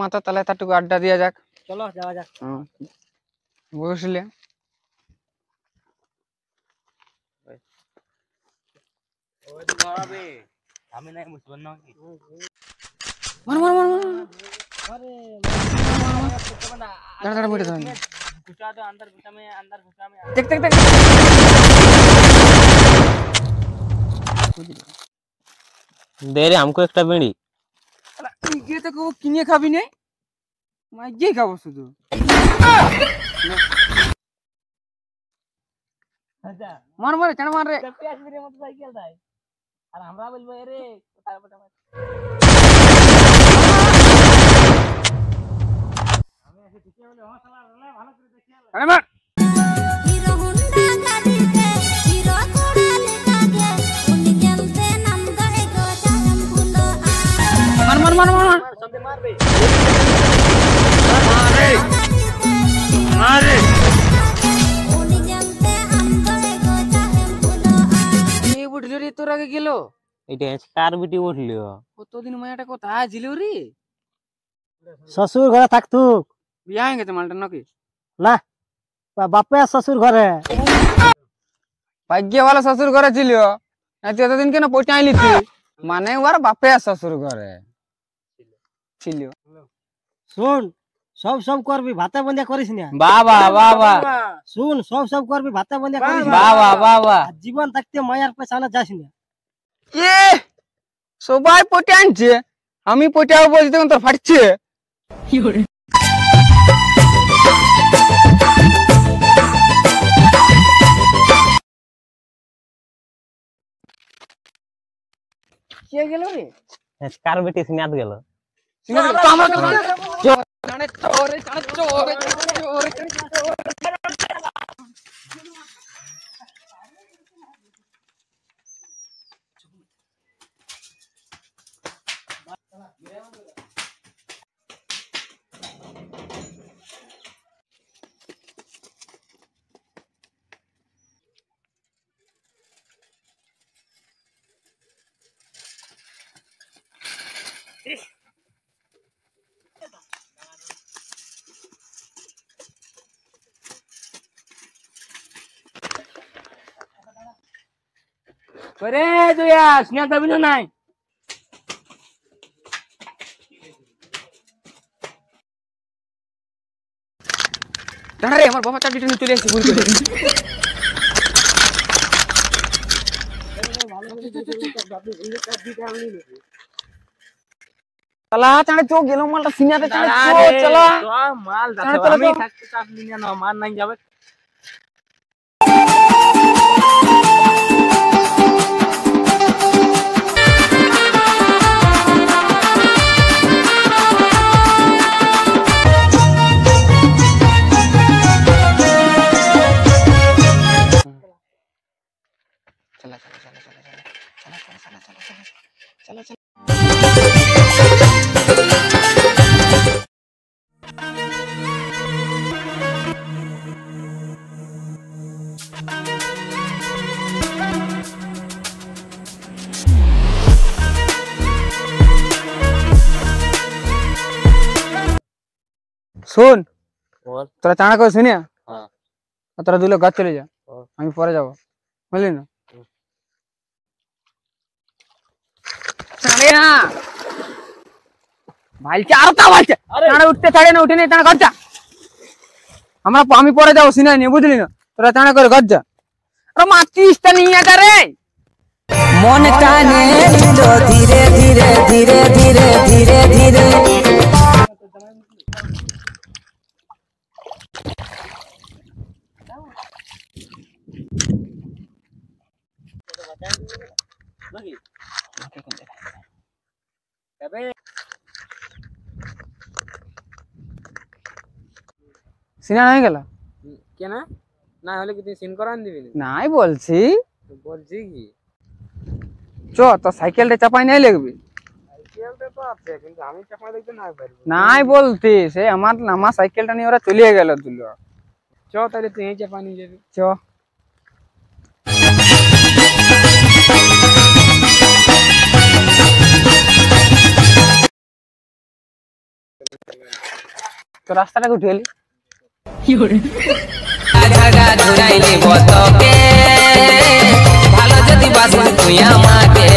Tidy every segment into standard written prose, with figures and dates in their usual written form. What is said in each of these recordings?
মাথা তাহলে তাটুকু আড্ডা দিয়া যাক। চলো যাওয়া যাক। বসলে আমি নাই বুঝবেন না কি মার মার মার अरे दाड़ा बैठे था घुसा दो अंदर घुसा में देख देख देख दे रे हमको एक बीड़ी। ये तो वो किने खाबी नहीं मैं ये खाबो শুধু अच्छा मार मार चढ़ मार रे प्यास मेरे मोटरसाइकिल था और हमरा बोलबो रे कोता पटा আমি এসে ঠিকই বলে ও শালা রে ভালো করে দেখিয়ে अरे मार হিরো হোন্ডা গাড়িতে হিরো কোড়া লেখাগে উনি জানতে নাম গায়ে গো চাম ফুলো मार मार मार मार सबे मार बे मार रे উনি জানতে নাম গায়ে গো চাম ফুলো ये बुढ़लो रे तोर आगे गेलो এটা স্কার বিটি উঠলিও কতদিন মায়াটা কোথায় ছিল রে শ্বশুর ঘরে থাকতু বিয়া হয়ে গেছে মালটা নাকি না বাপে শ্বশুর ঘরে ভাগ্য वाला শ্বশুর ঘরে ছিল এতদিন কেন পটাইলি তুই মানে ওর বাপে শ্বশুর ঘরে ছিল শুন সব সব করবি ভাতে বন্দিয়া করিস না বাবা বাবা শুন সব সব করবি ভাতে বন্দিয়া করিস না বাবা বাবা আর জীবন থাকতে মায়ার পেছনে যাস না এ সবাই পটাইছে আমি পটাও বলছি তখন তোর ফাটছে কে গেল রে স্কার বিটি সিনাত গেল তো আমরা জানে চোরে চোরে চোরে अरे दुया स्नेहा तभी ना नहीं দাঁড়া রে আমার বাবা চাবিটা নিয়ে চলে আসছে ভুল করে चला चाहे चो गेलो मालटा सिनियाते चाहे चो चला तो माल चला, दादा हमें चला। थाकते चाप लिया ना मार नहीं जावे चला चला चला चला चला चला चला चला चला चला सुन और তোরা চাঁড়া করে শুনিয়া হ্যাঁ তোরা দুলো গাছ চলে যা ও। আমি পরে যাবো বুঝলি না চাঁড়ে না ভাইলছে আরো তা ভাইলছে চাঁড়া উঠতে ছাড়ে না উঠে নেই চাঁড়া গাছ যা আমি পরে যাবো সিনাই নিয়ে বুঝলি না তোরা চাঁড়া করে গাছ যা আরে মাতিসটা নিয়ে যা রে মন টানে নিলো ধীরে ধীরে ধীরে ধীরে ধীরে ধীরে সিনা হয়ে গেল কেন না হলে কি তুই সিন করান দিবি নাই বলছি বলছি কি চ তো সাইকেলটা চাপাই নাই লাগবে সাইকেলটা তো আছে কিন্তু আমি চাপা দেখতে না পারবো নাই বলতে সে আমার সাইকেলটা নিয়ে ওরা চলে গেল দুলো চ তাহলে তুই এই চাপা নিয়ে যাবি চ তো রাস্তাটা উঠেলি ঝাগা ধুরাইলি বতকে ভালো যদি বাসু তুই আমাকে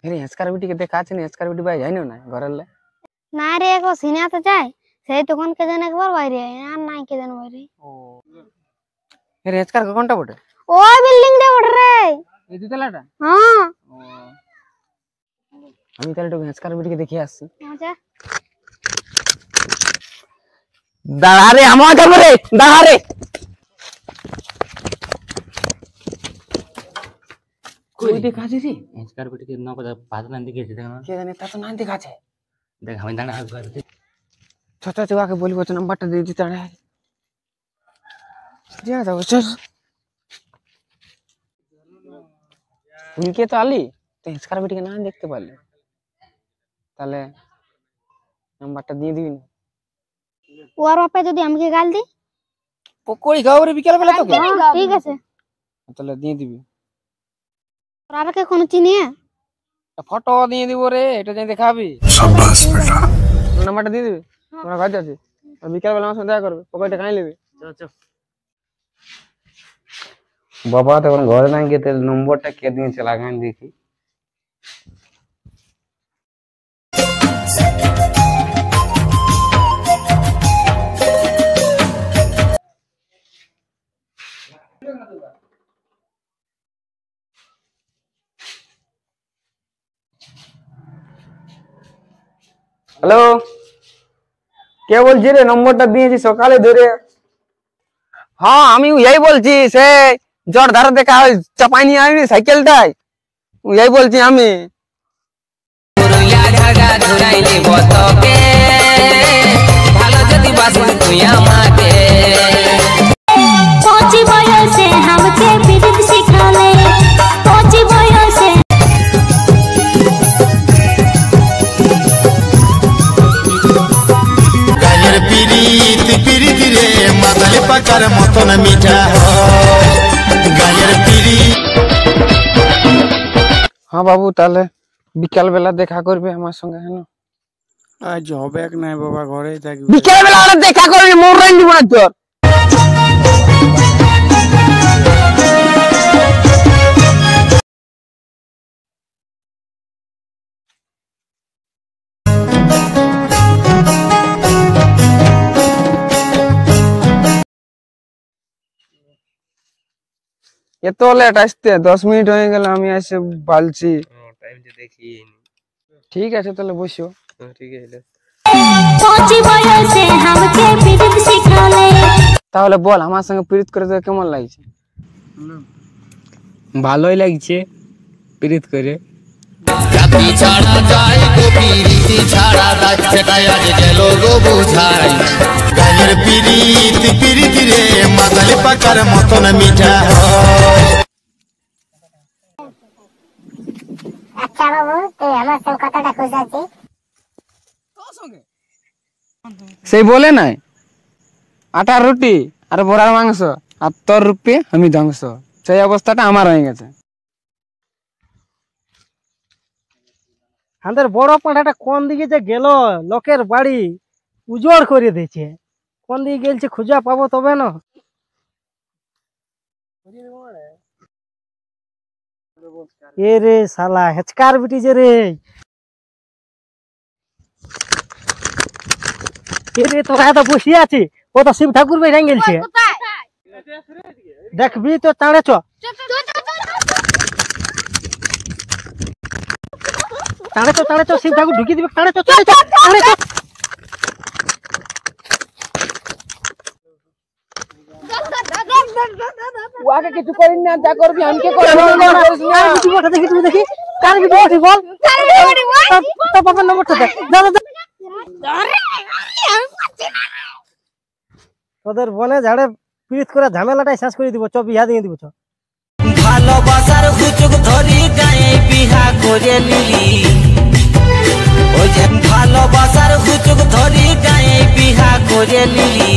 আরে হেসকার বিটি কে দেখা আছে না হেসকার বিটি ভাই জানো না ঘরের লে না রে একবার সিনেমাতে যাই সেই তখন কে জানে একবার বাইরে আর নাই কে জানে বাইরে আরে হেসকার কোনটা বটে ওই বিল্ডিং টা উঠ রে এই দুতলাটা হ্যাঁ আমি তাহলে একটু হেসকার বিটি কে দেখে আসছি আচ্ছা দাঁড়া রে আমার যাবো রে দাঁড়া রে কই দেখা আছে রে হেসকার বিটি কে ন কথা পাঁচ না দেখেছি দেখ না কে জানে তা তো না দেখা আছে দেখ আমি দাঁড়া হাত করে ছোট চুয়াকে বলবো তো নাম্বারটা দিয়ে দিতে দাঁড়া যা যাও চল উনকে তো আলি তো হেসকার বিটি কে না দেখতে পারলে তাহলে নাম্বারটা দিয়ে দিবি না ওর বাপে যদি আমাকে গাল দি পকড়ি খাও রে বিকেল বেলা তোকে ঠিক আছে তাহলে দিয়ে দিবি ওর আরকে কোন চিনি ফটো দিয়ে দিব রে এটা যাই দেখাবি শাবাশ বেটা নাম্বারটা দিয়ে দিবি তোমরা কাজ আছে আর বিকেল বেলা আমার সাথে দেখা করবে পকেটে খাই নেবে চল চল বাবা তখন ঘরে না গিয়ে তেল নম্বরটা কে দিয়েছে লাগান দেখি হ্যালো কে বলছি রে নম্বরটা দিয়েছি সকালে ধরে হ্যাঁ আমি এই বলছি সে জ্বর ধারা দেখা চাপাই নিয়ে আনি সাইকেলটাই এই বলছি আমি পুরুলিয়া ঝাগা ধুরাইলি বতকে ভালো যদি বাসু তুই আমাকে পৌঁছি বয়সে আমাকে বিদ্যুৎ শিখালে পৌঁছি বয়সে গায়ের পিরিত পিরিত রে মাতালে পাকার মতন মিঠা গায়ের পিরিত হ্যাঁ বাবু তাহলে বিকাল বেলা দেখা করবে আমার সঙ্গে হ্যাঁ আজ হবে নাই বাবা ঘরেই থাকবি বিকাল বেলা আমরা দেখা করবি মোর রাইন দিব না তোর এত লেট আসতে 10 মিনিট হয়ে গেল আমি এসে বলছি টাইম যে দেখি ঠিক আছে তাহলে বসো ঠিক আছে পৌঁছি বয়সে আমাকে বিদ্যুৎ শিখালে তাহলে বল আমার সঙ্গে প্রীত করে তোর কেমন লাগছে ভালোই লাগছে প্রীত করে জাতি ছাড়া যায় গোপী রীতি ছাড়া যাচ্ছে তাই আজ গেল গো বুঝাই গায়ের পিরিত পিরিত রে মাতালে পাকার মতন মিঠা আচ্ছা বাবু তুই আমার সঙ্গে কথাটা খুঁজাচ্ছি সেই বলে নাই আটার রুটি আর বড়ার মাংস আর তোর রূপে আমি ধ্বংস সেই অবস্থাটা আমার হয়ে গেছে আমাদের বড় পাঁঠাটা কোন দিকে যে গেল লোকের বাড়ি উজড় করে দিয়েছে কোন দিকে গেলছে খুঁজা পাবো তবে না এ রে শালা হেচকার বিটি যে রে এ রে তোরা তো বসিয়ে আছে ও তো শিব ঠাকুর ভাই গেলছে দেখবি তো তাড়ে চ তাড়ে চ শিব ঠাকুর ঢুকিয়ে দিবে তাড়ে চ ওকে কিছু করিস না, যা করবি আমাকে করবি। কার ভিডিও পাঠা দেখি, তুমি দেখি কার ভিডিও পাঠি বল। তোর বাবার নম্বরটা দে। দাও দাও। তোদের বনে ঝাড়ে পিরিত করে ঝামেলাটাই শেষ করে দিব। চ বিয়া দিয়ে দিব। চ ভালোবাসার হুচুক ধরি গায়ে বিহা করে নিলি, ওই যে ভালোবাসার হুচুক ধরি গায়ে বিহা করে নিলি,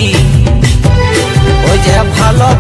ওই যে ভালোবাসা